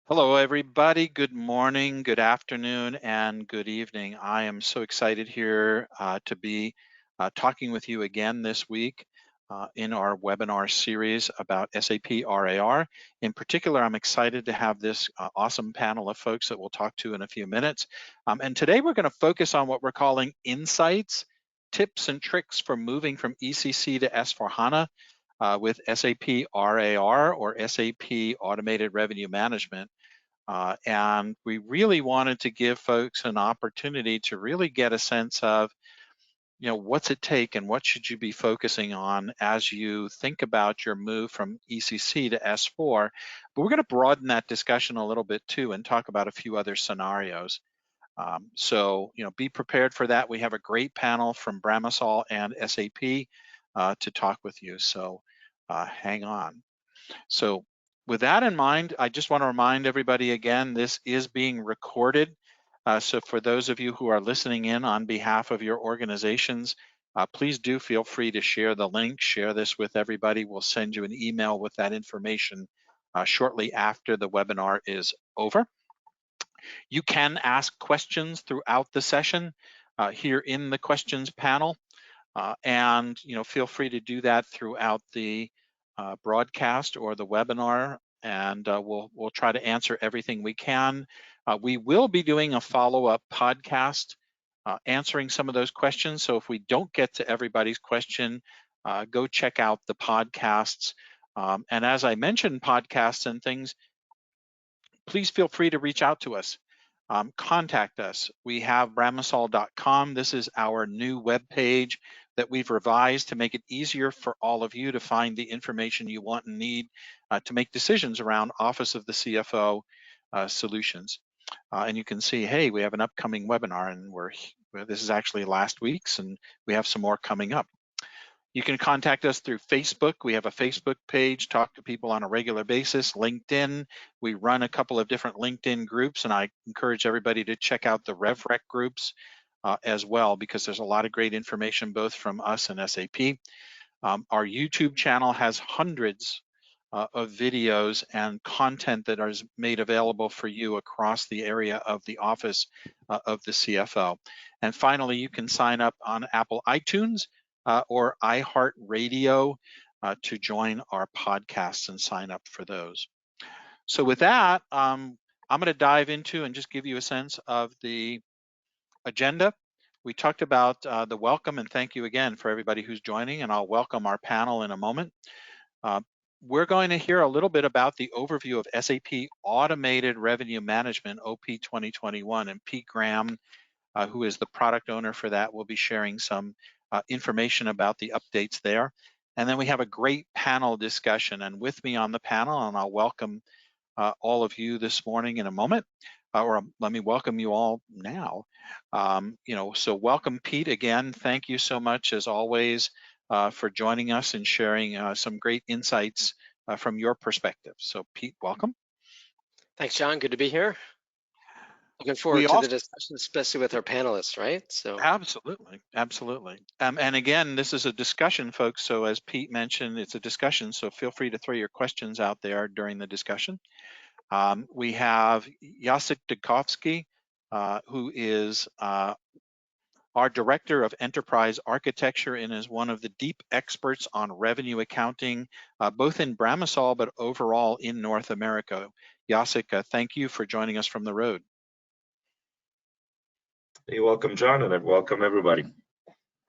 Hello, everybody. Good morning, good afternoon, and good evening. I am so excited here to be talking with you again this week in our webinar series about SAP RAR. In particular, I'm excited to have this awesome panel of folks that we'll talk to in a few minutes. And today we're going to focus on what we're calling insights, tips, and tricks for moving from ECC to S/4HANA with SAP RAR or SAP Automated Revenue Management. And we really wanted to give folks an opportunity to really get a sense of, what's it take and what should you be focusing on as you think about your move from ECC to S4. But we're going to broaden that discussion a little bit too and talk about a few other scenarios. So be prepared for that. We have a great panel from Bramasol and SAP to talk with you. So hang on. So with that in mind, I just want to remind everybody again, this is being recorded. So for those of you who are listening in on behalf of your organizations, please do feel free to share the link, share this with everybody. We'll send you an email with that information shortly after the webinar is over. You can ask questions throughout the session here in the questions panel. And feel free to do that throughout the broadcast or the webinar, and we'll try to answer everything we can. We will be doing a follow-up podcast answering some of those questions. So if we don't get to everybody's question, go check out the podcasts. And as I mentioned, podcasts and things, please feel free to reach out to us. Contact us. We have bramasol.com. This is our new webpage that we've revised to make it easier for all of you to find the information you want and need to make decisions around Office of the CFO solutions. And you can see, hey, we have an upcoming webinar, and this is actually last week's, and we have some more coming up. You can contact us through Facebook. We have a Facebook page, talk to people on a regular basis. LinkedIn, we run a couple of different LinkedIn groups, and I encourage everybody to check out the RevRec groups as well, because there's a lot of great information both from us and SAP. Our YouTube channel has hundreds of videos and content that is made available for you across the area of the Office of the CFO. And finally, you can sign up on Apple iTunes or iHeartRadio to join our podcasts and sign up for those. So with that, I'm going to dive into and just give you a sense of the agenda. We talked about the welcome, and thank you again for everybody who's joining, and I'll welcome our panel in a moment. We're going to hear a little bit about the overview of SAP Automated Revenue Management, OP 2021, and Pete Graham, who is the product owner for that, will be sharing some information about the updates there. And then we have a great panel discussion, and with me on the panel, and I'll welcome all of you this morning in a moment, or let me welcome you all now. So welcome, Pete, again. Thank you so much, as always, for joining us and sharing some great insights from your perspective. So Pete, welcome. Thanks, John. Good to be here. Looking forward to the discussion, especially with our panelists, right? So absolutely. And again, this is a discussion, folks. So as Pete mentioned, it's a discussion. So feel free to throw your questions out there during the discussion. We have Jacek Dukowski, who is our Director of Enterprise Architecture and is one of the deep experts on revenue accounting, both in Bramasol, but overall in North America. Jacek, thank you for joining us from the road. You're welcome, John, and welcome everybody.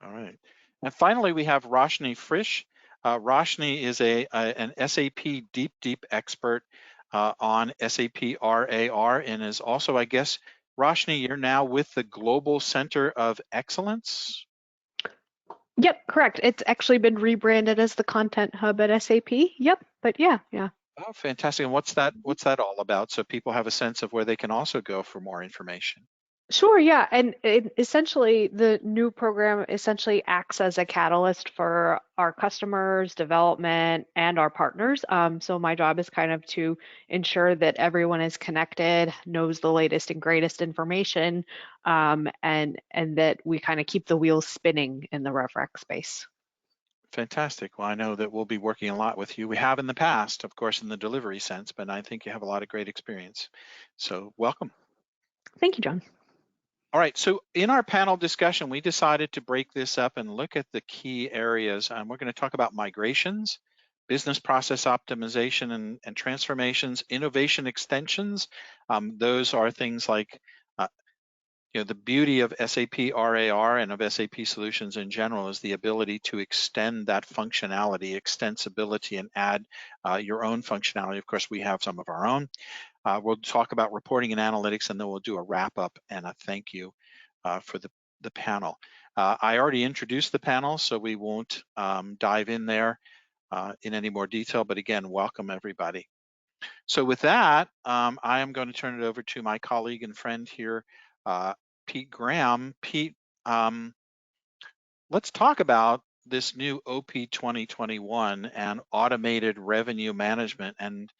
All right. And finally, we have Roshni Frisch. Roshni is an SAP deep expert on SAP RAR and is also, I guess, Roshni, you're now with the Global Center of Excellence? Yep, correct. It's actually been rebranded as the Content Hub at SAP. Yep, but yeah. Oh, fantastic. And what's that all about? So people have a sense of where they can also go for more information. Sure, yeah, and essentially the new program essentially acts as a catalyst for our customers, development, and our partners. So my job is kind of to ensure that everyone is connected, knows the latest and greatest information, and that we kind of keep the wheels spinning in the RevRec space. Fantastic. Well, I know that we'll be working a lot with you. We have in the past, of course, in the delivery sense, but I think you have a lot of great experience. So welcome. Thank you, John. All right, so in our panel discussion, we decided to break this up and look at the key areas. We're going to talk about migrations, business process optimization and transformations, innovation extensions. Those are things like the beauty of SAP RAR and of SAP solutions in general is the ability to extend that functionality, extensibility, and add your own functionality. Of course, we have some of our own. We'll talk about reporting and analytics, and then we'll do a wrap up and a thank you for the panel. I already introduced the panel, so we won't dive in there in any more detail, but again, welcome everybody. So with that, I am going to turn it over to my colleague and friend here, Pete Graham. Pete, let's talk about this new OP 2021 and automated revenue management. And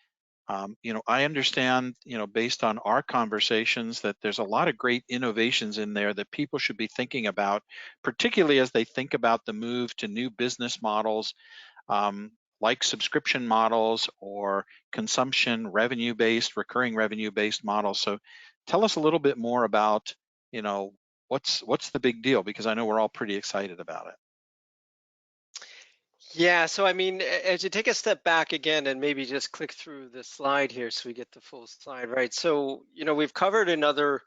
I understand, based on our conversations, that there's a lot of great innovations in there that people should be thinking about, particularly as they think about the move to new business models, like subscription models or consumption revenue-based, recurring revenue-based models. So tell us a little bit more about, what's the big deal? Because I know we're all pretty excited about it. Yeah, so I mean, as you take a step back again and maybe just click through the slide here so we get the full slide, right? So, we've covered in other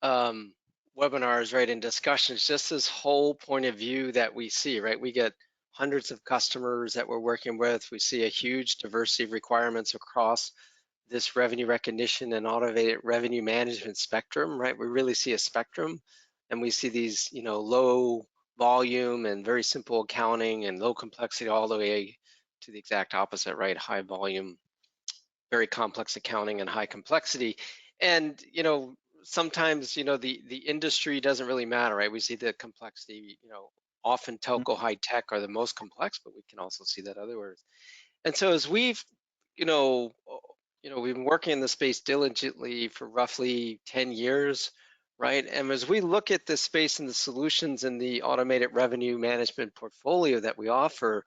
webinars, right, and discussions, just this whole point of view that we see, right? We get hundreds of customers that we're working with. We see a huge diversity of requirements across this revenue recognition and automated revenue management spectrum, right? We really see a spectrum, and we see these, low volume and very simple accounting and low complexity all the way to the exact opposite, right? High volume, very complex accounting and high complexity. And, sometimes, the industry doesn't really matter, right? We see the complexity, often telco high tech are the most complex, but we can also see that otherwise. And so as we've, we've been working in the space diligently for roughly 10 years, right? And as we look at this space and the solutions in the automated revenue management portfolio that we offer,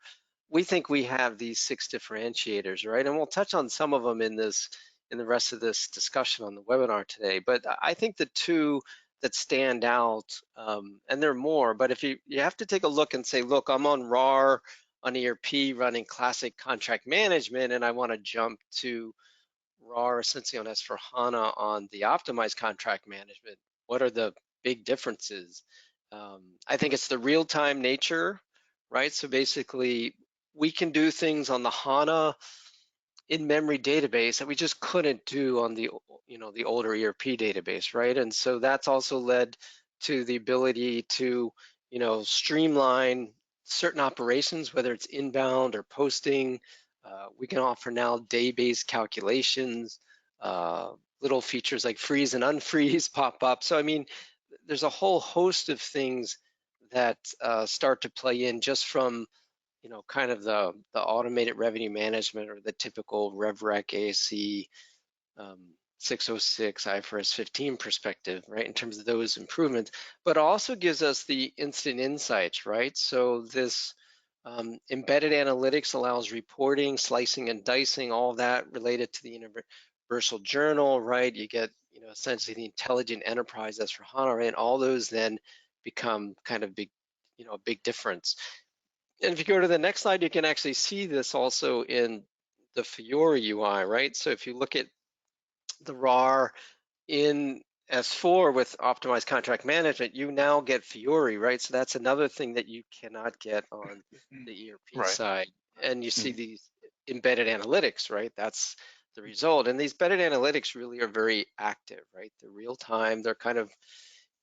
we think we have these 6 differentiators, right? And we'll touch on some of them in the rest of this discussion on the webinar today. But I think the 2 that stand out, and there are more, but if you have to take a look and say, look, I'm on RAR, on ERP running classic contract management, and I want to jump to RAR essentially on S/4HANA on the optimized contract management. What are the big differences? I think it's the real-time nature, right? So basically, we can do things on the HANA in-memory database that we just couldn't do on the older ERP database, right? And so that's also led to the ability to streamline certain operations, whether it's inbound or posting. We can offer now day-based calculations, little features like freeze and unfreeze pop up. So I mean, there's a whole host of things that start to play in just from kind of the automated revenue management or the typical RevRec ASC 606 IFRS 15 perspective, right, in terms of those improvements, but also gives us the instant insights, right? So this embedded analytics allows reporting, slicing and dicing, all of that related to the universal journal, right? You get, essentially the intelligent enterprise that's for HANA, right? And all those then become kind of big, a big difference. And if you go to the next slide, you can actually see this also in the FIORI UI, right? So if you look at the RAR in S4 with optimized contract management, you now get FIORI, right? So that's another thing that you cannot get on the ERP side. And you see these embedded analytics, right? That's the result. And these embedded analytics really are very active, right? They're real time. They're kind of,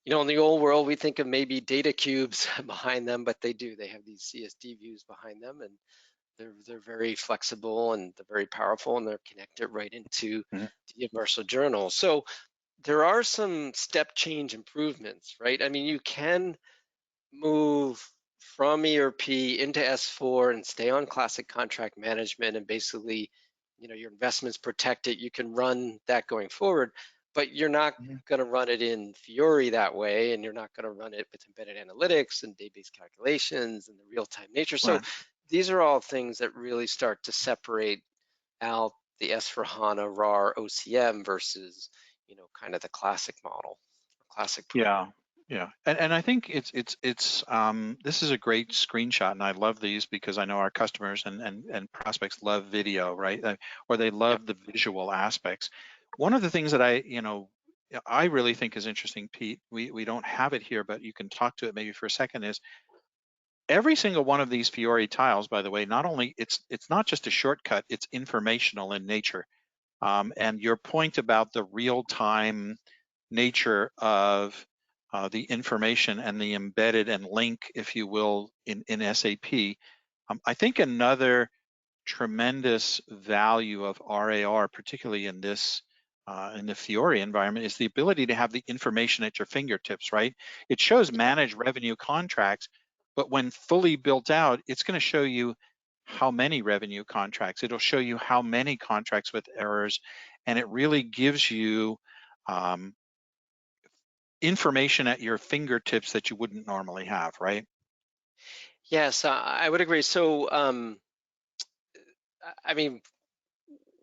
in the old world, we think of maybe data cubes behind them, but they do. They have these CSD views behind them, and they're very flexible and they're very powerful, and they're connected right into the universal journal. So there are some step change improvements, right? I mean, you can move from ERP into S4 and stay on classic contract management, and basically, your investments protected. You can run that going forward. but you're not going to run it in FIORI that way, and you're not going to run it with embedded analytics and database calculations and the real-time nature. So Right. these are all things that really start to separate out the S/4HANA RAR OCM versus, kind of the classic model, classic program. Yeah. And I think it's this is a great screenshot, and I love these because I know our customers and prospects love video, right? Or they Yep. love the visual aspects. One of the things that I really think is interesting, Pete, we don't have it here, but you can talk to it maybe for a second, is every single one of these FIORI tiles, by the way, not only it's not just a shortcut, it's informational in nature. And your point about the real-time nature of the information and the embedded and link, if you will, in SAP. I think another tremendous value of RAR, particularly in this in the FIORI environment, is the ability to have the information at your fingertips, right? It shows managed revenue contracts, but when fully built out, it's going to show you how many revenue contracts. It'll show you how many contracts with errors, and it really gives you information at your fingertips that you wouldn't normally have, right? Yes, I would agree. So, I mean,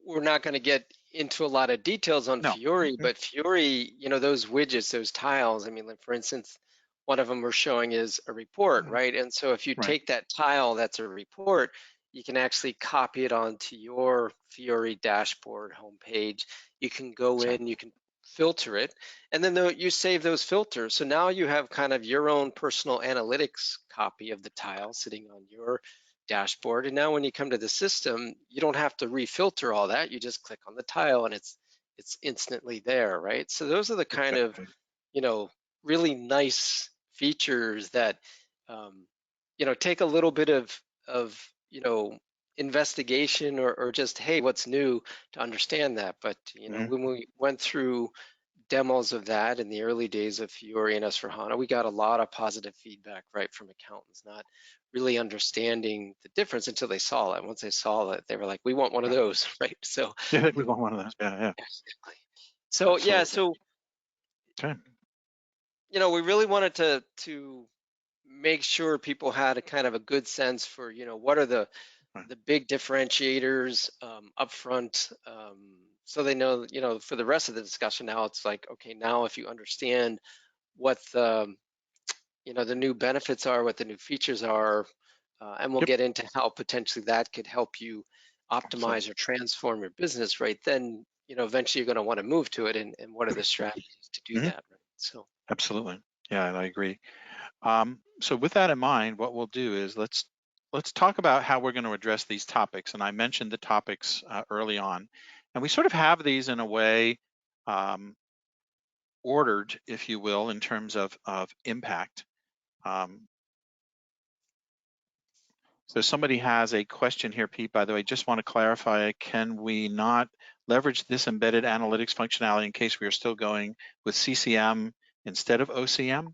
we're not going to get into a lot of details on No. FIORI, but FIORI, those widgets, those tiles, I mean, like for instance, one of them we're showing is a report, right? And so if you Right. take that tile that's a report, you can actually copy it onto your FIORI dashboard homepage. You can go in, you can filter it, and then you save those filters. So now you have kind of your own personal analytics copy of the tile sitting on your dashboard. And now when you come to the system, you don't have to refilter all that. You just click on the tile and it's instantly there, right? So those are the kind of, Exactly. really nice features that, take a little bit of, investigation or just, hey, what's new to understand that. But, when we went through demos of that in the early days of FIORI and S/4HANA, we got a lot of positive feedback, right, from accountants, not really understanding the difference until they saw it. Once they saw it, they were like, we want one of those, right? So, Yeah, we want one of those. Yeah. exactly. So, yeah, Absolutely. so, Okay. we really wanted to make sure people had a kind of a good sense for, what are the Right. big differentiators up front, so they know, for the rest of the discussion now, it's like, okay, now if you understand what the new benefits are, what the new features are, and we'll Yep. get into how potentially that could help you Absolutely. optimize or transform your business, right? Then, eventually you're going to want to move to it, and what are the strategies to do that, right? So, Absolutely. Yeah, I agree. So with that in mind, what we'll do is let's talk about how we're going to address these topics. And I mentioned the topics early on, and we sort of have these in a way ordered, if you will, in terms of impact. So somebody has a question here, Pete, by the way. Just want to clarify, can we not leverage this embedded analytics functionality in case we are still going with CCM instead of OCM?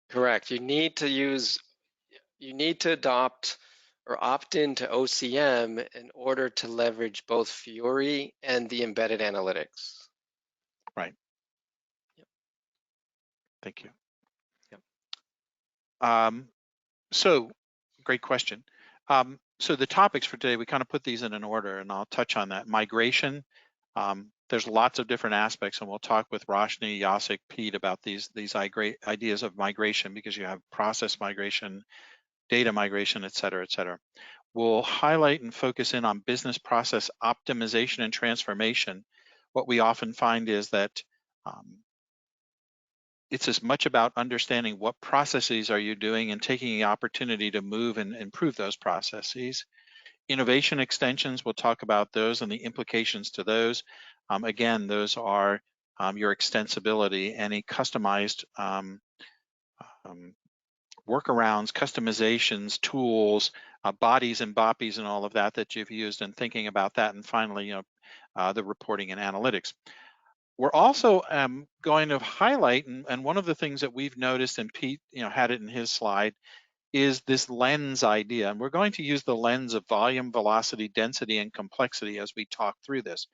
correct. You need to adopt or opt into OCM in order to leverage both FIORI and the embedded analytics. Right. Yep. Thank you. Yep. So great question. So the topics for today, we kind of put these in an order, and I'll touch on that. Migration. There's lots of different aspects, and we'll talk with Roshni, Yasik, Pete about these ideas of migration, because you have process migration, data migration, et cetera, et cetera. We'll highlight and focus in on business process optimization and transformation. What we often find is that it's as much about understanding what processes are you doing and taking the opportunity to move and improve those processes. Innovation extensions, we'll talk about those and the implications to those. Again, those are your extensibility, any customized workarounds, customizations, tools, bodies and BOPs and all of that that you've used, and thinking about that. And finally, the reporting and analytics. We're also going to highlight, and one of the things that we've noticed, and Pete had it in his slide, is this lens idea. And we're going to use the lens of volume, velocity, density, and complexity as we talk through this.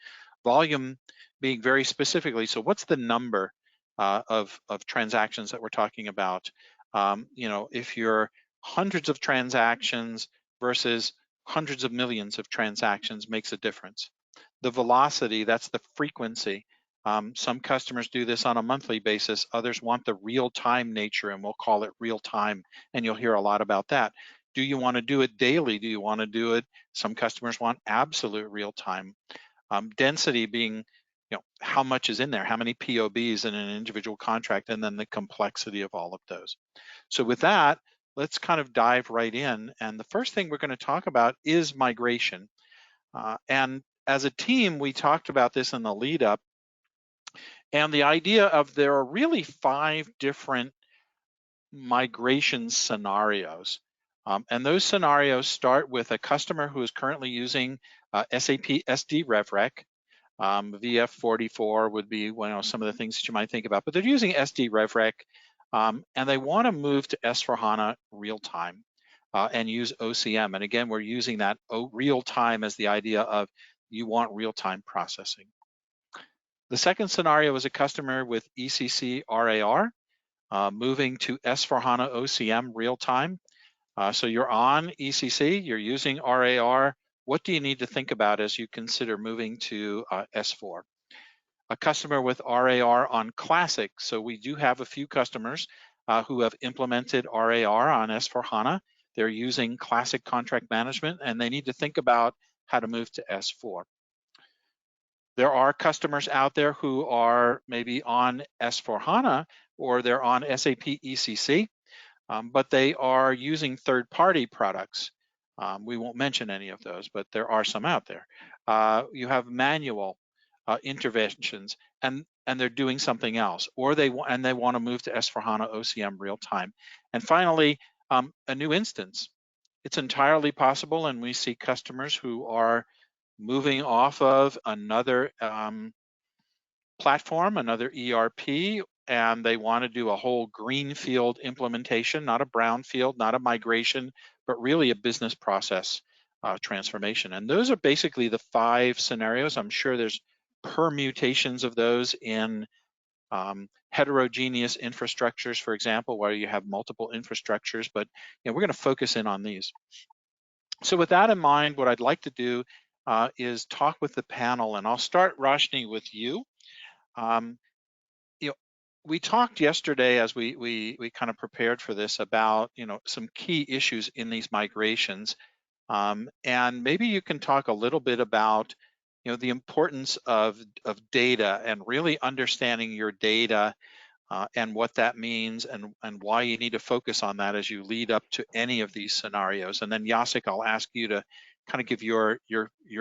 volume being very specifically, so what's the number of transactions that we're talking about? You know, if you're hundreds of transactions versus hundreds of millions of transactions makes a difference. The velocity, that's the frequency. Some customers do this on a monthly basis. Others want the real-time nature, and we'll call it real-time, and you'll hear a lot about that. Do you want to do it daily? Do you want to do it? Some customers want absolute real-time. Density being, you know, how much is in there, how many POBs in an individual contract, and then the complexity of all of those. So with that, let's kind of dive right in. And the first thing we're going to talk about is migration. And as a team, we talked about this in the lead up. And the idea of there are really 5 different migration scenarios. And those scenarios start with a customer who is currently using SAP SD RevRec. VF44 would be some of the things that you might think about, but they're using SD RevRec, and they want to move to S/4HANA real time and use OCM. And again, we're using that real time as the idea of you want real time processing. The second scenario is a customer with ECC RAR moving to S/4HANA OCM real time. So you're on ECC, you're using RAR. What do you need to think about as you consider moving to S4? A customer with RAR on Classic. So we do have a few customers who have implemented RAR on S4HANA. They're using Classic Contract Management, and they need to think about how to move to S4. There are customers out there who are maybe on S4HANA or they're on SAP ECC, but they are using third-party products. We won't mention any of those, but there are some out there. You have manual interventions, and they're doing something else, or they want to move to S4HANA OCM real time. And finally, a new instance. It's entirely possible, and we see customers who are moving off of another platform, another ERP, and they want to do a whole greenfield implementation, not a brownfield, not a migration, but really a business process transformation. And those are basically the 5 scenarios. I'm sure there's permutations of those in heterogeneous infrastructures, for example, where you have multiple infrastructures, but we're going to focus in on these. So with that in mind, what I'd like to do is talk with the panel, and I'll start, Roshni, with you. We talked yesterday as we kind of prepared for this about some key issues in these migrations, and maybe you can talk a little bit about the importance of data and really understanding your data and what that means and why you need to focus on that as you lead up to any of these scenarios. And then Jacek, I'll ask you to kind of give your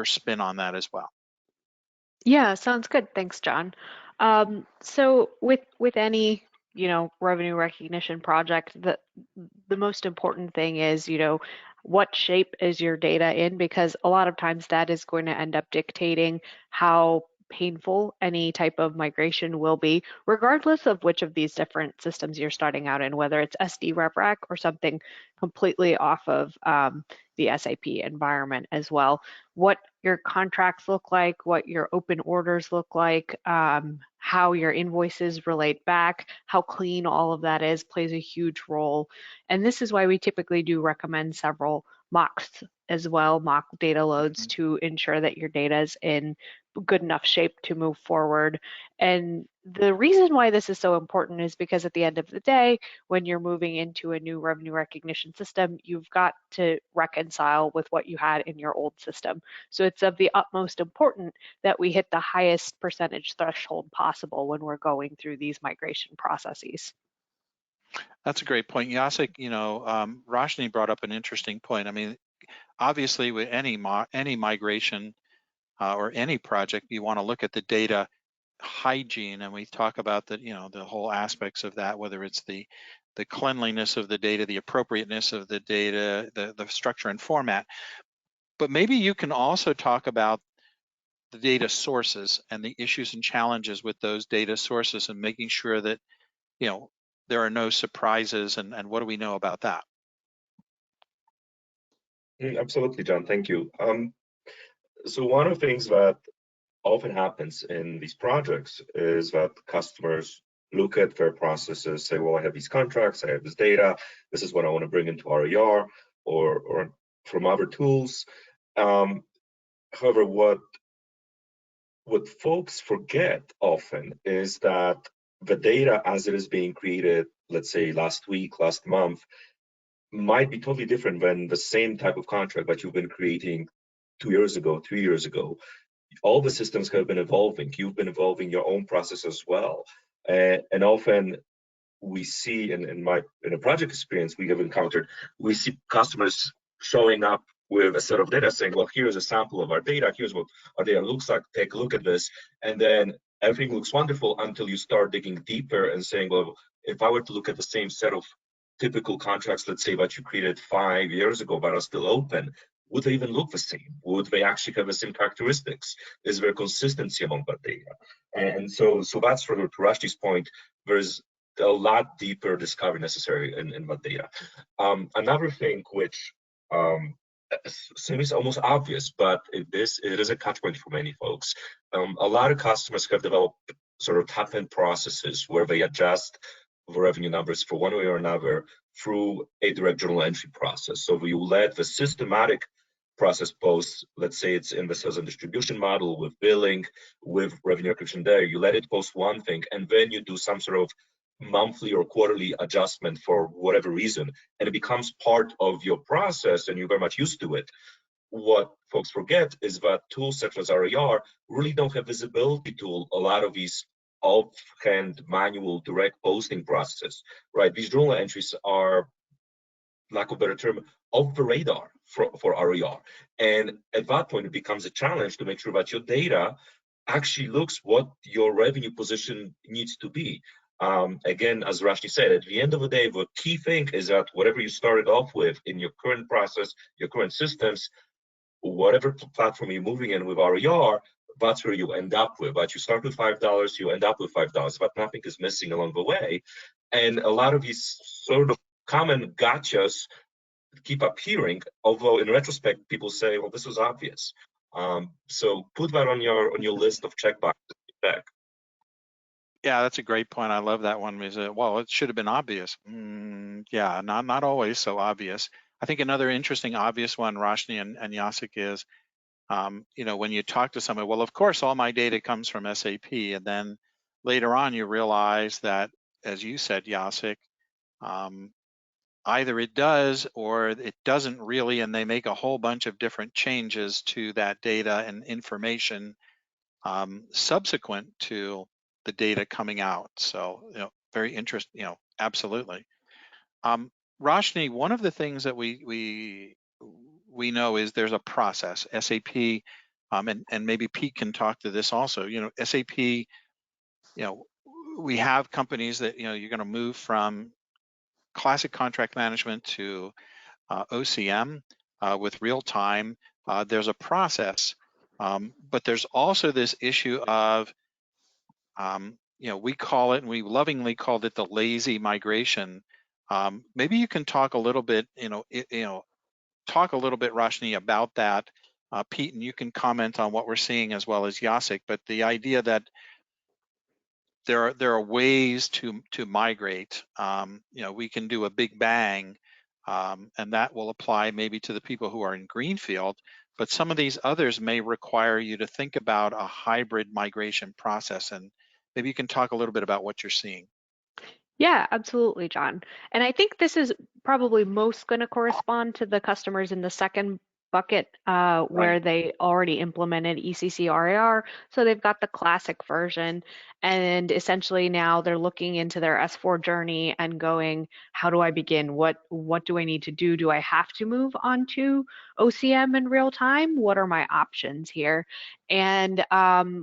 spin on that as well. Yeah, sounds good. Thanks, John. So with any revenue recognition project, the most important thing is what shape is your data in, because a lot of times that is going to end up dictating how painful any type of migration will be, regardless of which of these different systems you're starting out in, whether it's SD RevRec or something completely off of the SAP environment as well. What your contracts look like, what your open orders look like, how your invoices relate back, how clean all of that is plays a huge role. And this is why we typically do recommend several mocks as well, mock data loads, to ensure that your data is in good enough shape to move forward. And the reason why this is so important is because at the end of the day, when you're moving into a new revenue recognition system, you've got to reconcile with what you had in your old system. So it's of the utmost importance that we hit the highest percentage threshold possible when we're going through these migration processes. That's a great point, Jacek. Roshni brought up an interesting point. I mean, obviously, with any migration or any project, you want to look at the data hygiene, and we talk about the whole aspects of that, whether it's the cleanliness of the data, the appropriateness of the data, the structure and format. But maybe you can also talk about the data sources and the issues and challenges with those data sources, and making sure that there are no surprises, and what do we know about that? Absolutely, John. Thank you. So one of the things that often happens in these projects is that customers look at their processes, say, well, I have these contracts, I have this data, this is what I want to bring into RAR or from other tools. However, what folks forget often is that the data as it is being created, let's say last week, last month, might be totally different than the same type of contract that you've been creating 2 years ago, 3 years ago. All the systems have been evolving. You've been evolving your own process as well. And often we see in a project experience we have encountered, we see customers showing up with a set of data saying, well, here's a sample of our data, here's what our data looks like, take a look at this. And then everything looks wonderful until you start digging deeper and saying, well, if I were to look at the same set of typical contracts, let's say that you created 5 years ago but are still open, would they even look the same? Would they actually have the same characteristics? Is there consistency among that data? And so that's further to Rashti's point, there's a lot deeper discovery necessary in that data. Another thing which seems almost obvious, but it is a catch point for many folks. A lot of customers have developed sort of top-end processes where they adjust the revenue numbers for one way or another through a direct journal entry process. So you let the systematic process post, let's say it's in the sales and distribution model with billing, with revenue recognition there, you let it post one thing, and then you do some sort of monthly or quarterly adjustment for whatever reason, and it becomes part of your process and you're very much used to it. What folks forget is that tools such as RAR really don't have visibility to a lot of these offhand manual direct posting processes, right? These journal entries are, lack of a better term, off the radar for RAR. And at that point, it becomes a challenge to make sure that your data actually looks what your revenue position needs to be. Again, as Rashti said, at the end of the day, the key thing is that whatever you started off with in your current process, your current systems, whatever platform you're moving in with RAR, that's where you end up with. But you start with $5, you end up with $5, but nothing is missing along the way. And a lot of these sort of common gotchas keep appearing, although in retrospect, people say, well, this was obvious. So put that on your list of checkboxes. Check. Yeah, that's a great point. I love that one. Is well, it should have been obvious. Yeah, not always so obvious. I think another interesting obvious one, Roshni and Jacek, is when you talk to somebody, well, of course, all my data comes from SAP, and then later on you realize that, as you said, Jacek, either it does or it doesn't really, and they make a whole bunch of different changes to that data and information subsequent to the data coming out. So, very interesting, absolutely. Roshni, one of the things that we know is there's a process, SAP, and maybe Pete can talk to this also. SAP, we have companies that, you're going to move from classic contract management to OCM with real time. There's a process, but there's also this issue of we call it, and we lovingly called it, the lazy migration. Maybe you can talk a little bit, Roshni, about that, Pete, and you can comment on what we're seeing as well as Jacek. But the idea that there are ways to migrate. We can do a big bang, and that will apply maybe to the people who are in greenfield. But some of these others may require you to think about a hybrid migration process, and maybe you can talk a little bit about what you're seeing. Yeah, absolutely, John. And I think this is probably most going to correspond to the customers in the second bucket where they already implemented ECC RAR. So they've got the classic version, and essentially now they're looking into their S4 journey and going, how do I begin? What do I need to do? Do I have to move on to OCM in real time? What are my options here? And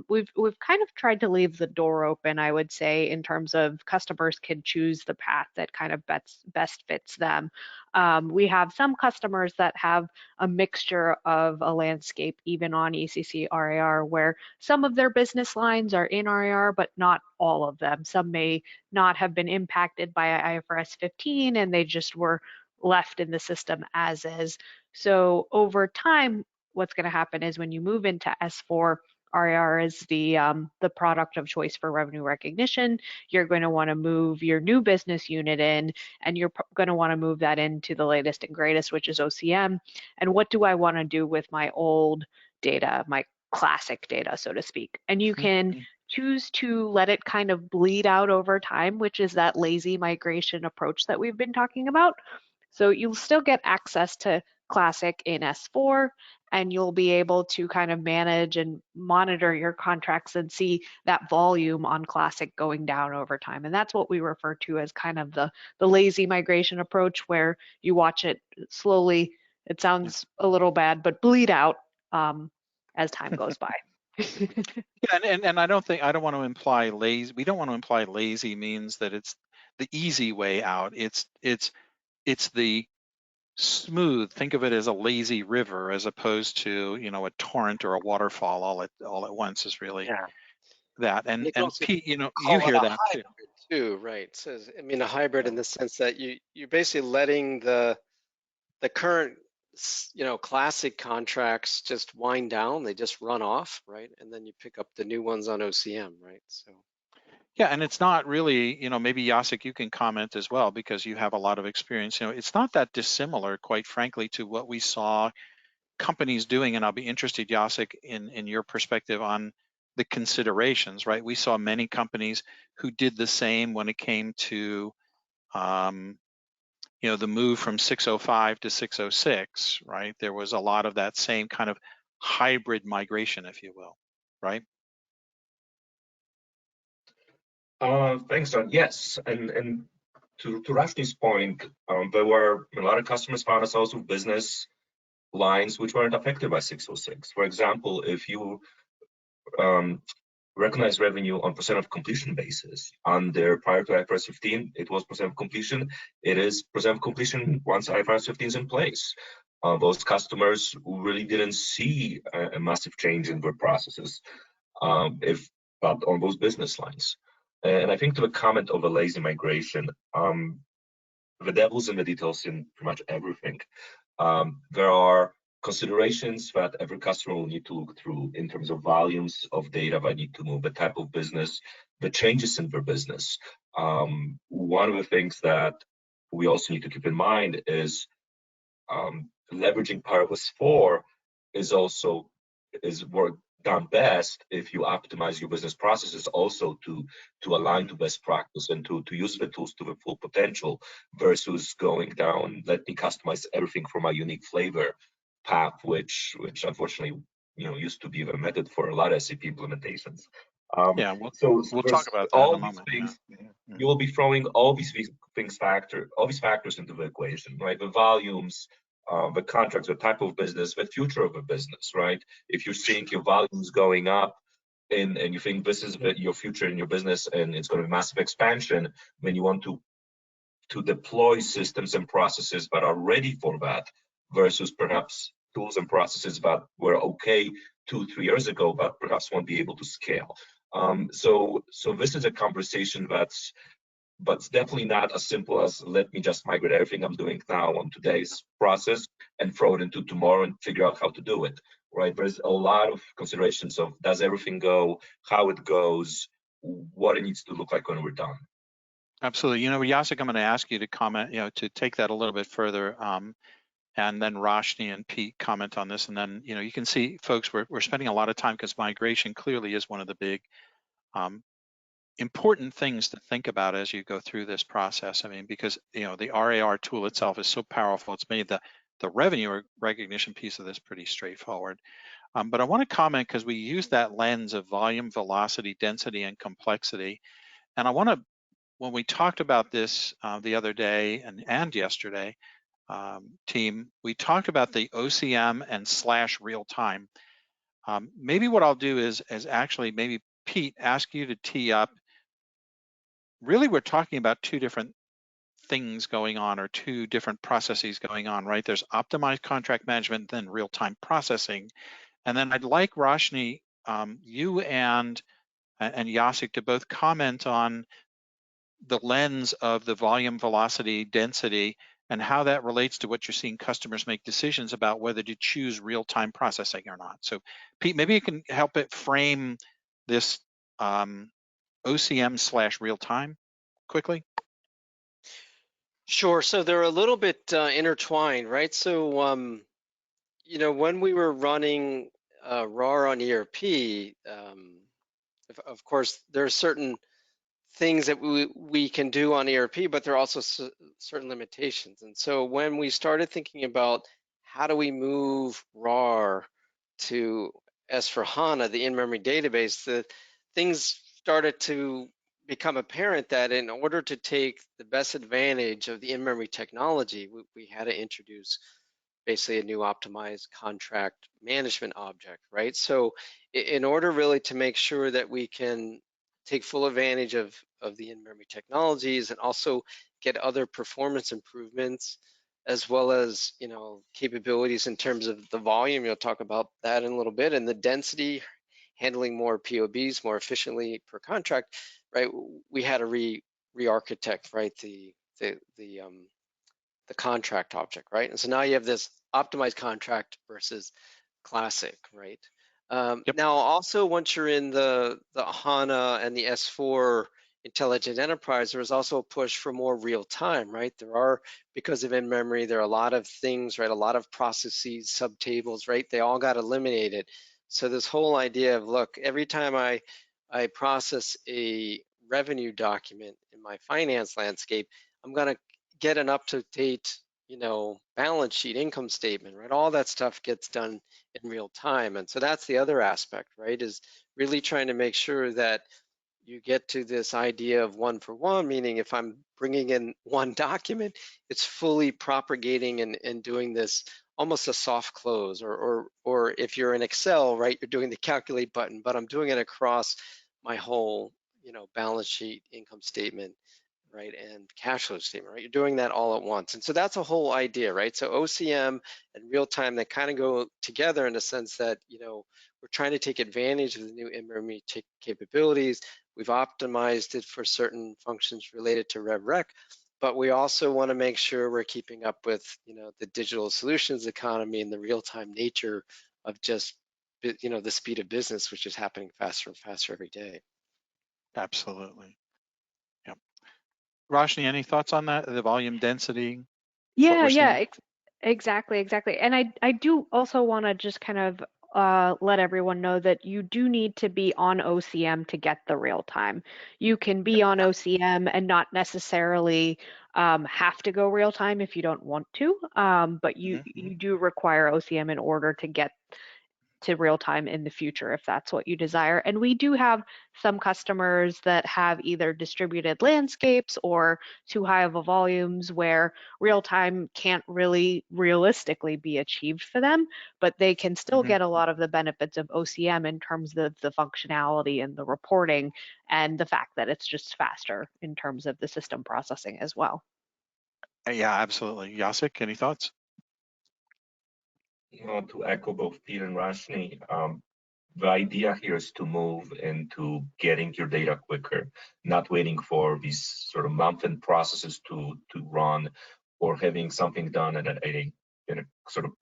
we've kind of tried to leave the door open, I would say, in terms of customers can choose the path that kind of best fits them. We have some customers that have a mixture of a landscape, even on ECC RAR, where some of their business lines are in RAR, but not all of them. Some may not have been impacted by IFRS 15, and they just were left in the system as is. So over time, what's going to happen is when you move into S4, RAR is the product of choice for revenue recognition. You're going to want to move your new business unit in, and you're going to want to move that into the latest and greatest, which is OCM. And what do I want to do with my old data, my classic data, so to speak? And you can choose to let it kind of bleed out over time, which is that lazy migration approach that we've been talking about. So you'll still get access to Classic in S4, and you'll be able to kind of manage and monitor your contracts and see that volume on Classic going down over time. And that's what we refer to as kind of the lazy migration approach, where you watch it slowly. It sounds a little bad, but bleed out as time goes by. Yeah, and I don't want to imply lazy. We don't want to imply lazy means that it's the easy way out. It's the smooth. Think of it as a lazy river as opposed to, you know, a torrent or a waterfall all at once is really that. You And can also Pete, you know, you call it hear a that too. hybrid too, right? So I mean a hybrid in the sense that you're basically letting the current classic contracts just wind down, they just run off, right? And then you pick up the new ones on OCM, right? So Yeah, and it's not really, you know, maybe Jacek, you can comment as well because you have a lot of experience. You know, it's not that dissimilar, quite frankly, to what we saw companies doing, and I'll be interested, Jacek, in your perspective on the considerations, right? We saw many companies who did the same when it came to, you know, the move from 605 to 606, right? There was a lot of that same kind of hybrid migration, if you will, right? Thanks, John. Yes, and to Rashni's point, there were a lot of customers found themselves with business lines which weren't affected by 606. For example, if you recognize revenue on percent of completion basis, prior to IFRS 15, it was percent of completion. It is percent of completion once IFRS 15 is in place. Those customers really didn't see a massive change in their processes, but on those business lines. And I think to the comment of a lazy migration, the devil's in the details in pretty much everything. There are considerations that every customer will need to look through in terms of volumes of data they need to move, the type of business, the changes in their business. One of the things that we also need to keep in mind is leveraging Paribus 4 is work done best if you optimize your business processes also to align to best practice and to use the tools to the full potential versus going down, let me customize everything for my unique flavor path, which unfortunately, you know, used to be the method for a lot of SAP implementations. Yeah, So we'll talk there's about that in a all these moment. things. Yeah. You will be throwing all these factors into the equation, right? The volumes, the contracts, the type of business, the future of a business, right? If you're seeing your volumes going up and you think this is your future in your business and it's going to be massive expansion, when you want to deploy systems and processes that are ready for that versus perhaps tools and processes that were okay 2-3 years ago, but perhaps won't be able to scale. So this is a conversation but it's definitely not as simple as let me just migrate everything I'm doing now on today's process and throw it into tomorrow and figure out how to do it, right? There's a lot of considerations of does everything go, how it goes, what it needs to look like when we're done. Absolutely. You know, Jacek, I'm going to ask you to comment, you know, to take that a little bit further, and then Roshni and Pete comment on this. And then, you know, you can see, folks, we're spending a lot of time because migration clearly is one of the big important things to think about as you go through this process. I mean, because, you know, the RAR tool itself is so powerful. It's made the revenue recognition piece of this pretty straightforward. But I want to comment because we use that lens of volume, velocity, density, and complexity. And I want to, when we talked about this the other day and yesterday, team, we talked about the OCM and / real time. Maybe what I'll do is actually maybe Pete, ask you to tee up. Really, we're talking about two different things going on or two different processes going on, right? There's optimized contract management, then real-time processing. And then I'd like Roshni, you and Jacek to both comment on the lens of the volume, velocity, density, and how that relates to what you're seeing customers make decisions about whether to choose real-time processing or not. So Pete, maybe you can help it frame this OCM / real-time quickly. Sure. So they're a little bit intertwined, right? So, you know, when we were running RAR on ERP, of course, there are certain things that we can do on ERP, but there are also certain limitations. And so when we started thinking about how do we move RAR to S/4HANA, the in-memory database, the things started to become apparent that in order to take the best advantage of the in-memory technology, we had to introduce basically a new optimized contract management object, right? So in order really to make sure that we can take full advantage of the in-memory technologies and also get other performance improvements, as well as, you know, capabilities in terms of the volume, you'll talk about that in a little bit, and the density, handling more POBs more efficiently per contract, right? We had to re-architect, right, the contract object, right? And so now you have this optimized contract versus classic, right? Yep. Now, also, once you're in the HANA and the S4 Intelligent Enterprise, there is also a push for more real time, right? There are, because of in-memory, there are a lot of things, right? A lot of processes, subtables, right? They all got eliminated. So this whole idea of, look, every time I process a revenue document in my finance landscape, I'm gonna get an up-to-date, you know, balance sheet, income statement, right? All that stuff gets done in real time. And so that's the other aspect, right? Is really trying to make sure that you get to this idea of one for one, meaning if I'm bringing in one document, it's fully propagating and doing this almost a soft close, or if you're in Excel, right, you're doing the calculate button, but I'm doing it across my whole, you know, balance sheet, income statement, right, and cash flow statement, right? You're doing that all at once. And so that's a whole idea, right? So OCM and real time, they kind of go together in the sense that, you know, we're trying to take advantage of the new in-memory capabilities. We've optimized it for certain functions related to RevRec, but we also want to make sure we're keeping up with, you know, the digital solutions economy and the real-time nature of just, you know, the speed of business, which is happening faster and faster every day. Absolutely. Yep. Roshni, any thoughts on that? The volume density, what Yeah, we're yeah, seeing? exactly. And I do also want to just kind of let everyone know that you do need to be on OCM to get the real time. You can be on OCM and not necessarily have to go real time if you don't want to, but you do require OCM in order to get to real time in the future if that's what you desire. And we do have some customers that have either distributed landscapes or too high of a volumes where real time can't really realistically be achieved for them, but they can still get a lot of the benefits of OCM in terms of the functionality and the reporting and the fact that it's just faster in terms of the system processing as well. Yeah, absolutely. Jacek, any thoughts? To echo both Peter and Rashni, the idea here is to move into getting your data quicker, not waiting for these sort of month-end processes to run, or having something done in a sort of,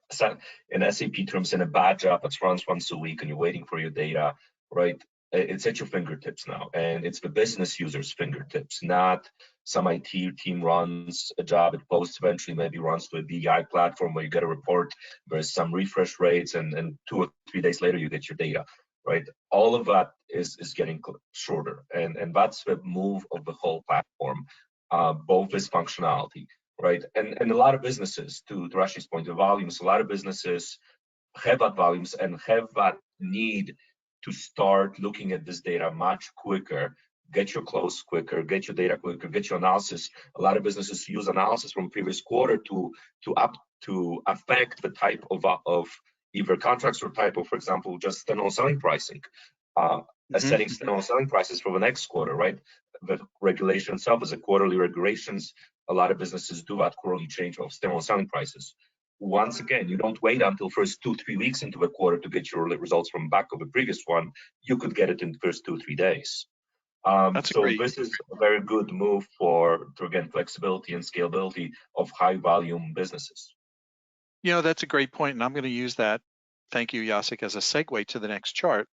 in SAP terms, in a batch job that runs once a week and you're waiting for your data, right? It's at your fingertips now, and it's the business user's fingertips, not some IT team runs a job, it posts, eventually maybe runs to a BI platform where you get a report, there's some refresh rates, and 2 or 3 days later you get your data, right? All of that is getting shorter, and that's the move of the whole platform, both this functionality, right? And a lot of businesses, to Rashi's point, the volumes, a lot of businesses have that volumes and have that need to start looking at this data much quicker, get your close quicker, get your data quicker, get your analysis. A lot of businesses use analysis from previous quarter to affect the type of either contracts or type of, for example, just standalone selling pricing. Setting standalone selling prices for the next quarter, right? The regulation itself is a quarterly regulations. A lot of businesses do that quarterly change of standalone selling prices. Once again, you don't wait until first 2-3 weeks into the quarter to get your results from back of the previous one. You could get it in the first 2-3 days. That's a So great. this is a very good move to again, flexibility and scalability of high volume businesses. That's a great point, and I'm going to use that. Thank you, Jacek, as a segue to the next chart.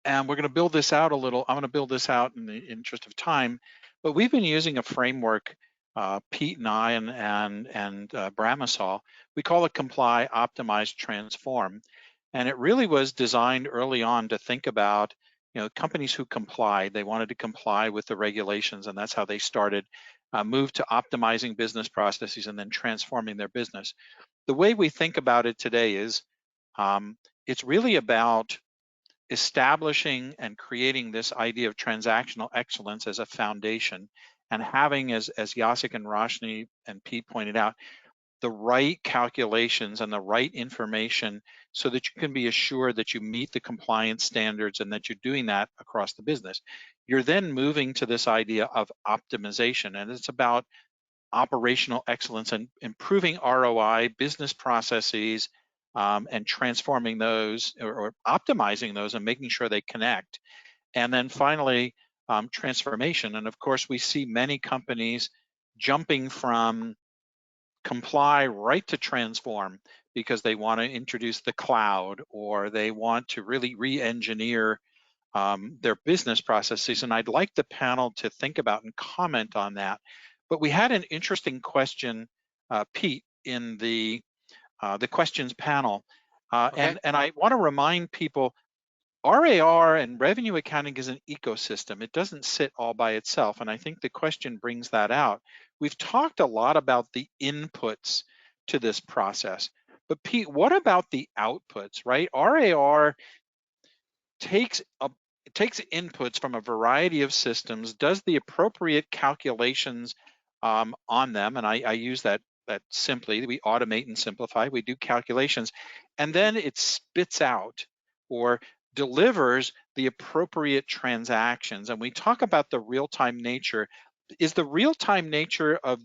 And we're going to build this out a little. I'm going to build this out in the interest of time, but we've been using a framework, Pete and I and Bramasol. We call it Comply, Optimize, Transform, and it really was designed early on to think about companies who complied. They wanted to comply with the regulations, and that's how they started. Moved to optimizing business processes and then transforming their business. The way we think about it today is it's really about establishing and creating this idea of transactional excellence as a foundation, and having, as Jacek and Roshni and Pete pointed out, the right calculations and the right information so that you can be assured that you meet the compliance standards and that you're doing that across the business. You're then moving to this idea of optimization, and it's about operational excellence and improving ROI, business processes, and transforming those or optimizing those and making sure they connect. And then finally, transformation. And of course, we see many companies jumping from comply right to transform because they want to introduce the cloud, or they want to really re-engineer their business processes. And I'd like the panel to think about and comment on that. But we had an interesting question, Pete, in the questions panel. Okay. And I want to remind people, RAR and revenue accounting is an ecosystem. It doesn't sit all by itself. And I think the question brings that out. We've talked a lot about the inputs to this process. But Pete, what about the outputs, right? RAR takes inputs from a variety of systems, does the appropriate calculations on them, and I use that simply. We automate and simplify. We do calculations, and then it spits out or delivers the appropriate transactions. And we talk about the real-time nature. Is the real-time nature of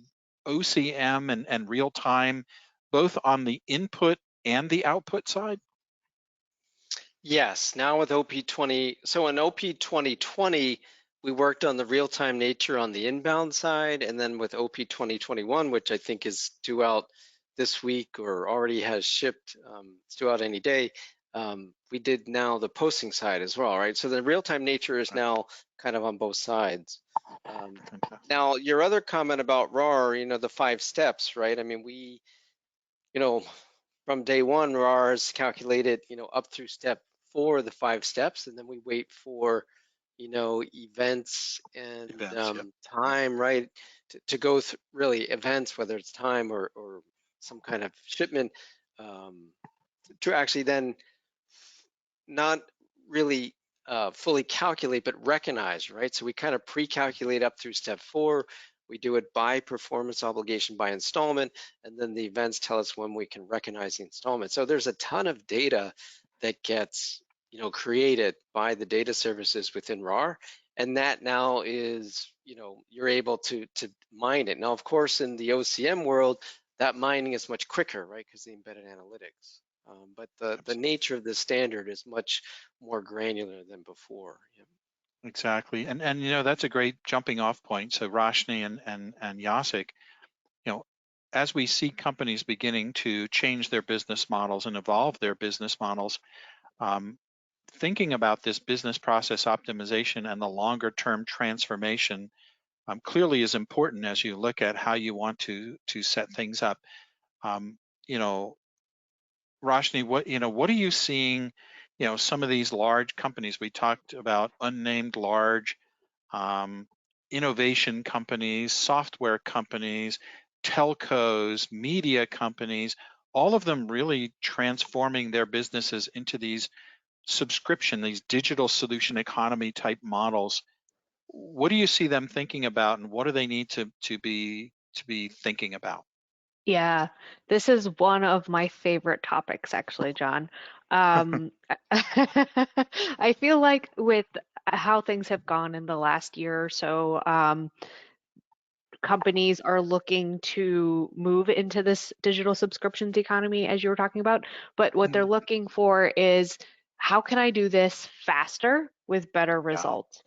OCM and real-time both on the input and the output side? Yes, now with OP20, so in OP 2020, we worked on the real-time nature on the inbound side, and then with OP 2021, which I think is due out this week or already has shipped, it's due out any day, we did now the posting side as well, right? So the real-time nature is now kind of on both sides. Now, your other comment about RAR, the 5 steps, right? I mean, we, from day one, RAR is calculated, up through step 4, the 5 steps, and then we wait for, events and time, right, to go through really events, whether it's time or some kind of shipment, to actually then not really fully calculate, but recognize, right? So we kind of pre-calculate up through step 4. We do it by performance obligation by installment, and then the events tell us when we can recognize the installment. So there's a ton of data that gets created by the data services within RAR, and that now is you're able to mine it. Now, of course, in the OCM world, that mining is much quicker, right? Because the embedded analytics. But the nature of the standard is much more granular than before. Yeah. Exactly, and that's a great jumping off point. So Roshni and Jacek, as we see companies beginning to change their business models and evolve their business models, thinking about this business process optimization and the longer term transformation clearly is important as you look at how you want to set things up. Roshni, what are you seeing? Some of these large companies we talked about, unnamed large innovation companies, software companies, telcos, media companies, all of them really transforming their businesses into these these digital solution economy type models. What do you see them thinking about, and what do they need to be thinking about? Yeah, this is one of my favorite topics, actually, John. I feel like with how things have gone in the last year or so, companies are looking to move into this digital subscriptions economy, as you were talking about. But what they're looking for is, how can I do this faster with better results?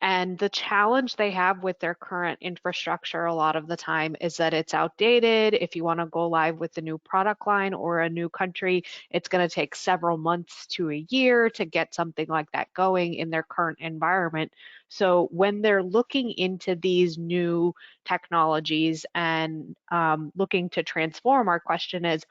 And the challenge they have with their current infrastructure a lot of the time is that it's outdated. If you want to go live with a new product line or a new country, it's going to take several months to a year to get something like that going in their current environment. So when they're looking into these new technologies and looking to transform, our question is,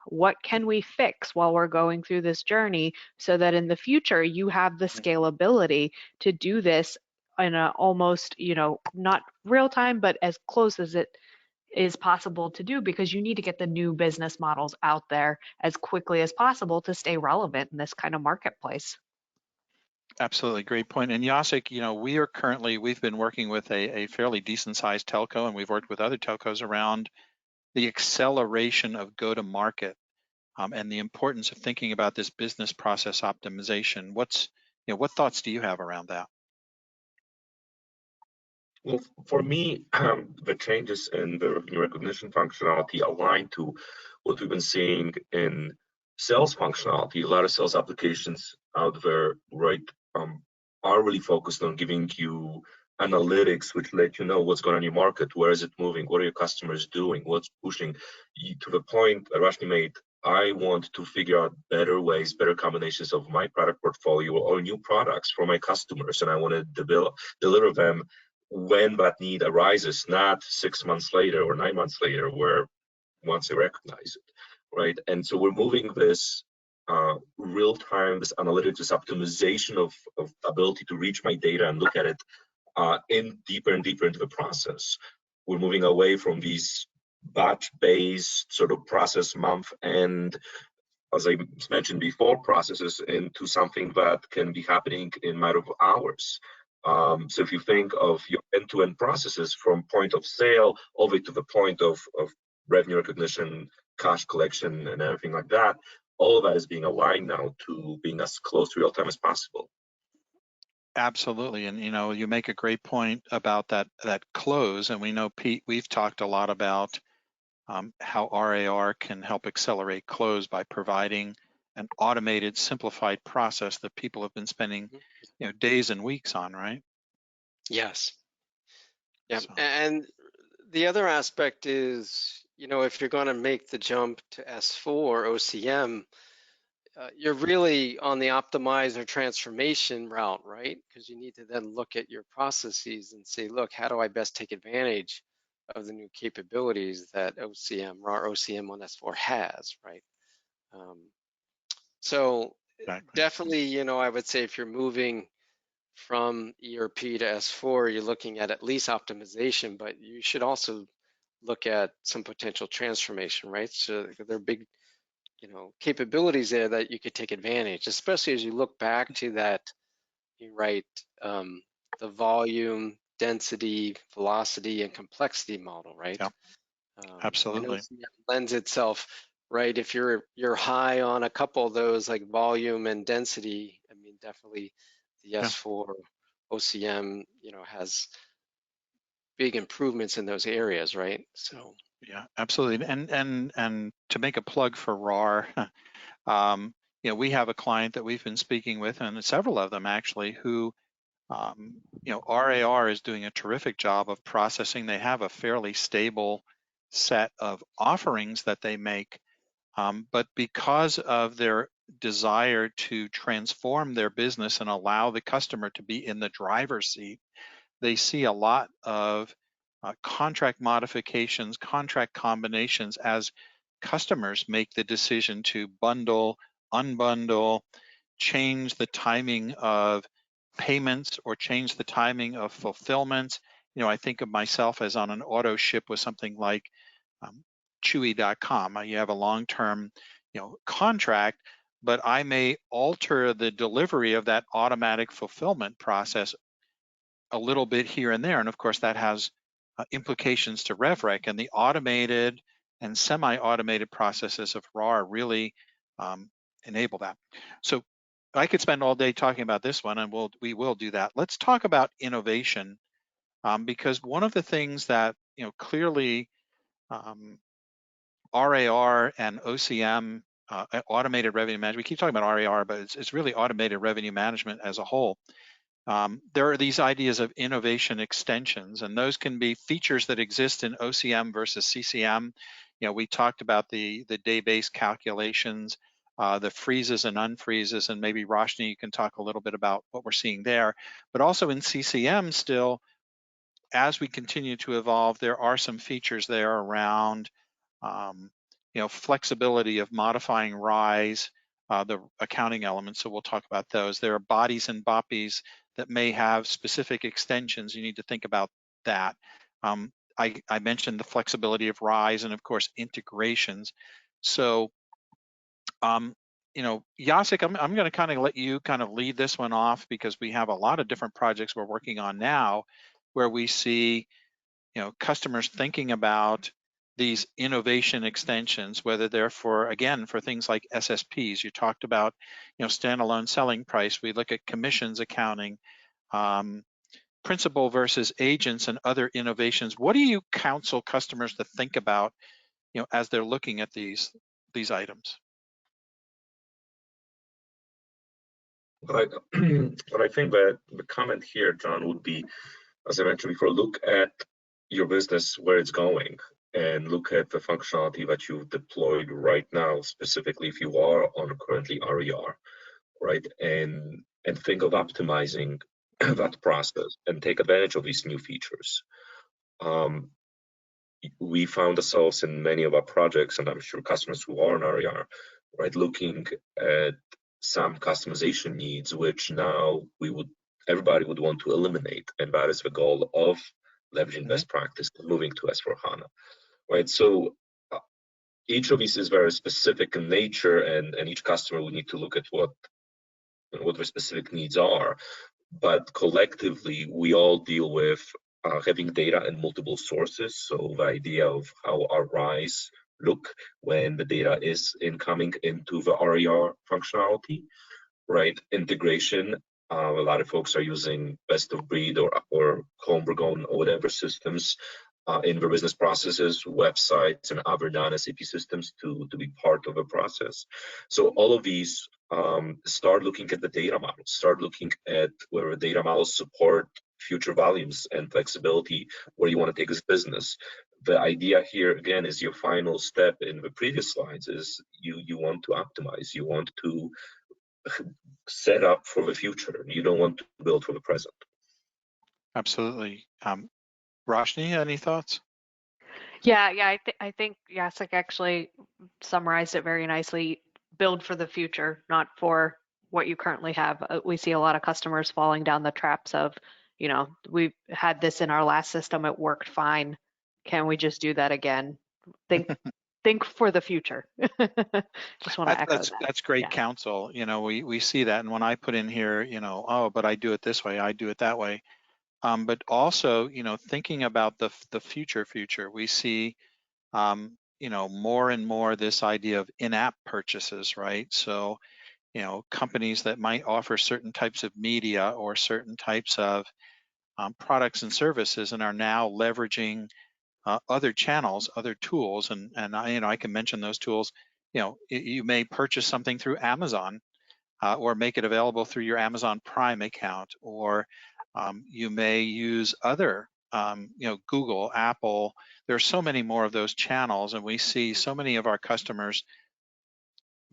what can we fix while we're going through this journey so that in the future you have the scalability to do this in a almost, not real time, but as close as it is possible to do, because you need to get the new business models out there as quickly as possible to stay relevant in this kind of marketplace. Absolutely, great point. And Jacek, we've been working with a fairly decent sized telco, and we've worked with other telcos around the acceleration of go-to-market and the importance of thinking about this business process optimization. What thoughts do you have around that? Well, for me, the changes in the revenue recognition functionality align to what we've been seeing in sales functionality. A lot of sales applications out there, right, are really focused on giving you analytics, which let you know what's going on in your market, where is it moving, what are your customers doing, what's pushing. To the point that Rashni made, I want to figure out better ways, better combinations of my product portfolio or new products for my customers, and I want to deliver them when that need arises, not 6 months later or 9 months later, where once they recognize it, right? And so we're moving this real time, this analytics, this optimization of ability to reach my data and look at it in deeper and deeper into the process. We're moving away from these batch-based sort of process month and, as I mentioned before, processes into something that can be happening in a matter of hours. So if you think of your end-to-end processes from point of sale all the way to the point of revenue recognition, cash collection, and everything like that, all of that is being aligned now to being as close to real time as possible. Absolutely, and you make a great point about that close, and we know, Pete, we've talked a lot about how RAR can help accelerate close by providing an automated, simplified process that people have been spending, days and weeks on, right? Yes. Yeah. So. And the other aspect is, if you're going to make the jump to S4 OCM, you're really on the optimize or transformation route, right? Because you need to then look at your processes and say, look, how do I best take advantage of the new capabilities that OCM, RAR OCM on S4 has, right? So Exactly. definitely, I would say if you're moving from ERP to S4, you're looking at least optimization, but you should also look at some potential transformation, right? So there are big, capabilities there that you could take advantage, especially as you look back to that, the volume, density, velocity, and complexity model, right? Yep. Absolutely. And OCM lends itself, right? If you're high on a couple of those, like volume and density, I mean, definitely the S4 OCM, has big improvements in those areas, right? So yeah, absolutely. And to make a plug for RAR, we have a client that we've been speaking with, and several of them actually, who RAR is doing a terrific job of processing. They have a fairly stable set of offerings that they make, but because of their desire to transform their business and allow the customer to be in the driver's seat, they see a lot of contract modifications, contract combinations as customers make the decision to bundle, unbundle, change the timing of payments or change the timing of fulfillments. I think of myself as on an auto ship with something like Chewy.com. You have a long-term, contract, but I may alter the delivery of that automatic fulfillment process a little bit here and there, and of course that has implications to RevRec, and the automated and semi-automated processes of RAR really enable that. So I could spend all day talking about this one, and we will do that. Let's talk about innovation, because one of the things that clearly RAR and OCM, automated revenue management, we keep talking about RAR, but it's really automated revenue management as a whole. there are these ideas of innovation extensions, and those can be features that exist in OCM versus CCM. We talked about the day-based calculations, the freezes and unfreezes, and maybe Roshni, you can talk a little bit about what we're seeing there. But also in CCM still, as we continue to evolve, there are some features there around flexibility of modifying RISE, the accounting elements, so we'll talk about those. There are bodies and BOPIs that may have specific extensions. You need to think about that. I mentioned the flexibility of RISE and of course integrations. So, Jacek, I'm going to kind of let you kind of lead this one off because we have a lot of different projects we're working on now where we see customers thinking about these innovation extensions, whether they're for things like SSPs. You talked about, standalone selling price. We look at commissions accounting, principal versus agents and other innovations. What do you counsel customers to think about, as they're looking at these items? But I think that the comment here, John, would be, as I mentioned before, look at your business, where it's going, and look at the functionality that you've deployed right now, specifically if you are on currently RAR, right? And think of optimizing that process and take advantage of these new features. We found ourselves in many of our projects, and I'm sure customers who are on RAR, right, looking at some customization needs, which now everybody would want to eliminate, and that is the goal of leveraging best practice and moving to S/4HANA, right? So each of these is very specific in nature, and each customer will need to look at what their specific needs are. But collectively, we all deal with having data in multiple sources. So the idea of how our RISE look when the data is incoming into the RAR functionality, right? Integration. A lot of folks are using best of breed or Homework or whatever systems in their business processes, websites, and other non-SAP systems to be part of the process. So all of these, start looking at the data models, start looking at where the data models support future volumes and flexibility, where you want to take this business. The idea here, again, is your final step in the previous slides is you want to optimize, you want to set up for the future. You don't want to build for the present. Absolutely. Roshni, any thoughts? Yeah, I think Jacek actually summarized it very nicely. Build for the future, not for what you currently have. We see a lot of customers falling down the traps of, we've had this in our last system, it worked fine. Can we just do that again? Think for the future. Just want to echo that. That's great counsel. We see that, and when I put in here, oh, but I do it this way, I do it that way. But also, thinking about the future, we see, more and more this idea of in-app purchases, right? So, companies that might offer certain types of media or certain types of products and services and are now leveraging other channels, other tools, and I can mention those tools. You may purchase something through Amazon or make it available through your Amazon Prime account, or you may use other, Google, Apple. There are so many more of those channels, and we see so many of our customers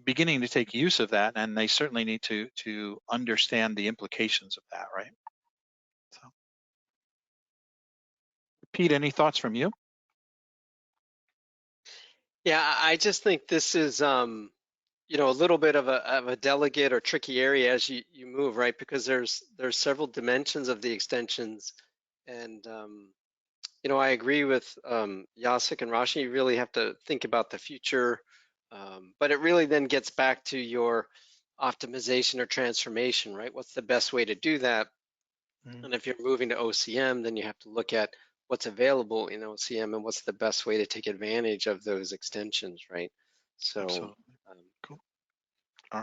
beginning to take use of that, and they certainly need to understand the implications of that, right? So, Pete, any thoughts from you? Yeah, I just think this is a little bit of a delicate or tricky area as you move, right? Because there's several dimensions of the extensions, and I agree with Jacek and Rashi. You really have to think about the future, but it really then gets back to your optimization or transformation, right? What's the best way to do that? And if you're moving to OCM, then you have to look at what's available in OCM and what's the best way to take advantage of those extensions, right? So, cool. All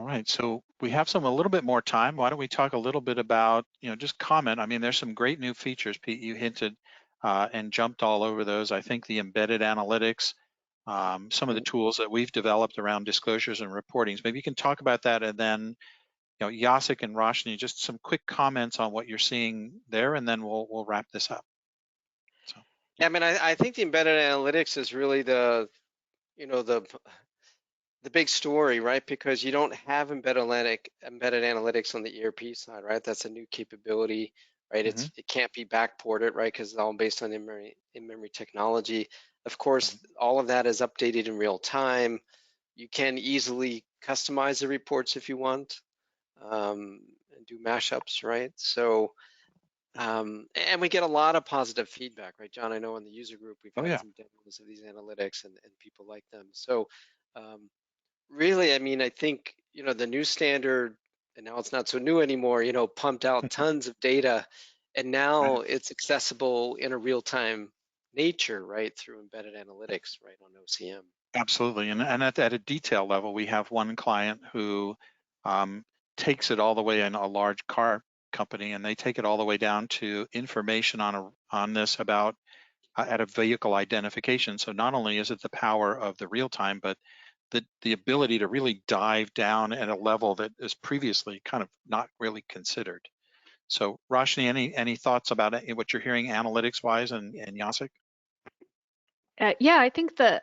right. So we have a little bit more time. Why don't we talk a little bit about, just comment. I mean, there's some great new features, Pete, you hinted and jumped all over those. I think the embedded analytics, some of the tools that we've developed around disclosures and reportings. Maybe you can talk about that, and then, Jacek and Roshni, just some quick comments on what you're seeing there, and then we'll wrap this up. So. Yeah, I mean, I think the embedded analytics is really the big story, right? Because you don't have embedded analytics on the ERP side, right? That's a new capability, right? Mm-hmm. It can't be backported, right? Because it's all based on in-memory technology. Of course, all of that is updated in real time. You can easily customize the reports if you want, and do mashups, right? So, and we get a lot of positive feedback, right, John? I know in the user group we've had some demos of these analytics, and people like them. So, really, I mean, I think, the new standard, and now it's not so new anymore, pumped out tons of data, and now it's accessible in a real-time nature, right, through embedded analytics, right, on OCM. Absolutely, and at a detail level, we have one client who takes it all the way in a large car company, and they take it all the way down to information on this about at a vehicle identification. So not only is it the power of the real time, but the ability to really dive down at a level that is previously kind of not really considered. So Roshni, any thoughts about it, what you're hearing analytics wise, and Jacek? Yeah, I think that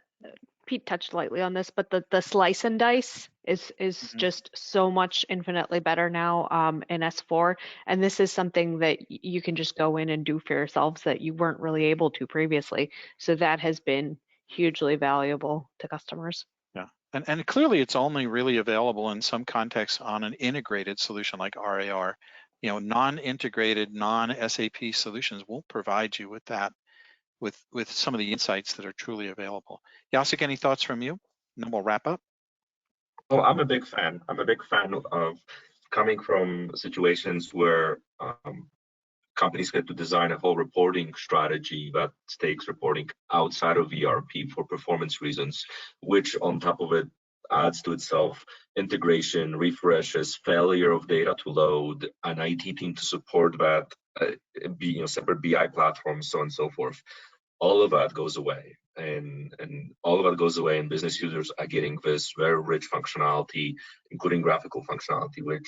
Pete touched lightly on this, but the slice and dice is just so much infinitely better now in S4, and this is something that you can just go in and do for yourselves that you weren't really able to previously. So that has been hugely valuable to customers. Yeah, and clearly it's only really available in some contexts on an integrated solution like RAR. Non-integrated, non-SAP solutions won't provide you with that, with some of the insights that are truly available. Jacek, any thoughts from you? And then we'll wrap up. Oh, I'm a big fan. I'm a big fan of coming from situations where companies get to design a whole reporting strategy that takes reporting outside of ERP for performance reasons, which on top of it adds to itself integration, refreshes, failure of data to load, an IT team to support that, separate BI platforms, so on and so forth. All of that goes away, and all of that goes away, and business users are getting this very rich functionality, including graphical functionality, which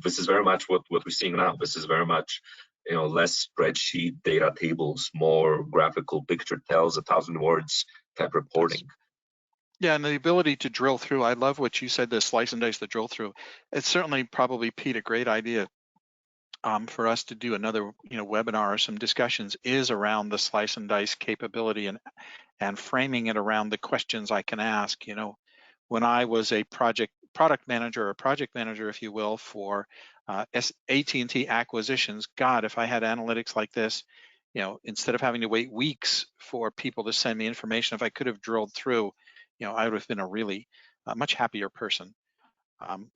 this is very much what we're seeing now. This is very much less spreadsheet data tables, more graphical picture tells 1,000 words type reporting. Yeah, and the ability to drill through. I love what you said, the slice and dice, the drill through. It's certainly probably, Pete, a great idea for us to do another webinar or some discussions is around the slice and dice capability, and framing it around the questions I can ask. When I was a product manager or project manager, if you will, for AT&T acquisitions, God, if I had analytics like this, instead of having to wait weeks for people to send me information, if I could have drilled through, I would have been a really much happier person.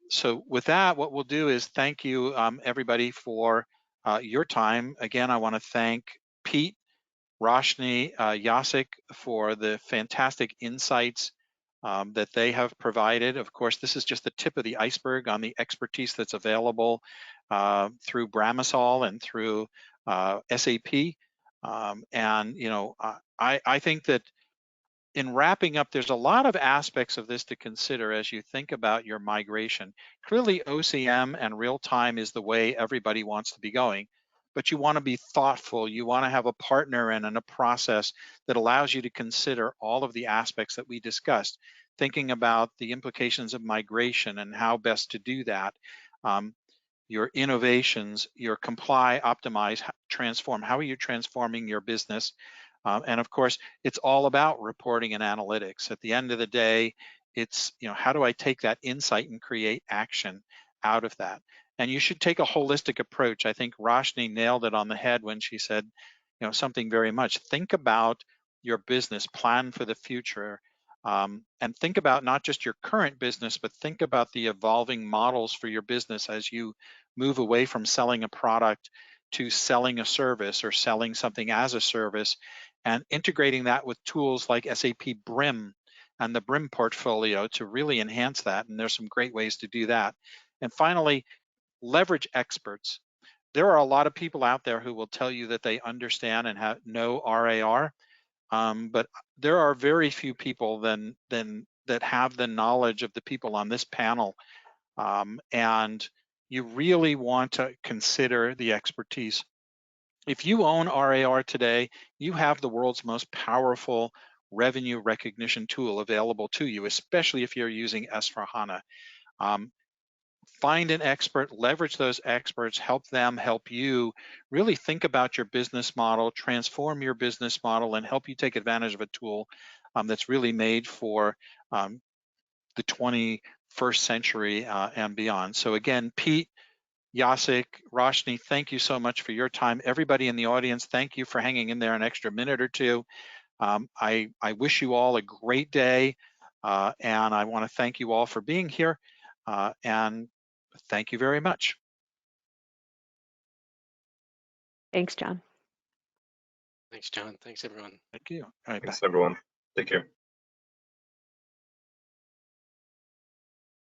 So with that, what we'll do is thank you, everybody, for your time. Again, I want to thank Pete, Roshni, Jacek for the fantastic insights that they have provided. Of course, this is just the tip of the iceberg on the expertise that's available through Bramasol and through SAP. I think that in wrapping up, there's a lot of aspects of this to consider as you think about your migration. Clearly, OCM and real time is the way everybody wants to be going, but you want to be thoughtful. You want to have a partner and a process that allows you to consider all of the aspects that we discussed, thinking about the implications of migration and how best to do that. Your innovations, your comply, optimize, transform. How are you transforming your business? And of course, it's all about reporting and analytics. At the end of the day, it's, how do I take that insight and create action out of that? And you should take a holistic approach. I think Roshni nailed it on the head when she said, something very much. Think about your business, plan for the future, and think about not just your current business, but think about the evolving models for your business as you move away from selling a product to selling a service or selling something as a service, and integrating that with tools like SAP Brim and the Brim portfolio to really enhance that. And there's some great ways to do that. And finally, leverage experts. There are a lot of people out there who will tell you that they understand and know RAR, but there are very few people that have the knowledge of the people on this panel and you really want to consider the expertise. If you own RAR today, you have the world's most powerful revenue recognition tool available to you, especially if you're using S/4HANA. Find an expert, leverage those experts, help them help you really think about your business model, transform your business model, and help you take advantage of a tool that's really made for the 21st century and beyond. So again, Pete, Jacek, Roshni, thank you so much for your time. Everybody in the audience, thank you for hanging in there an extra minute or two. I wish you all a great day, and I want to thank you all for being here, and thank you very much. Thanks, John. Thanks, John. Thanks, everyone. Thank you. All right, bye. Thanks, everyone. Take care.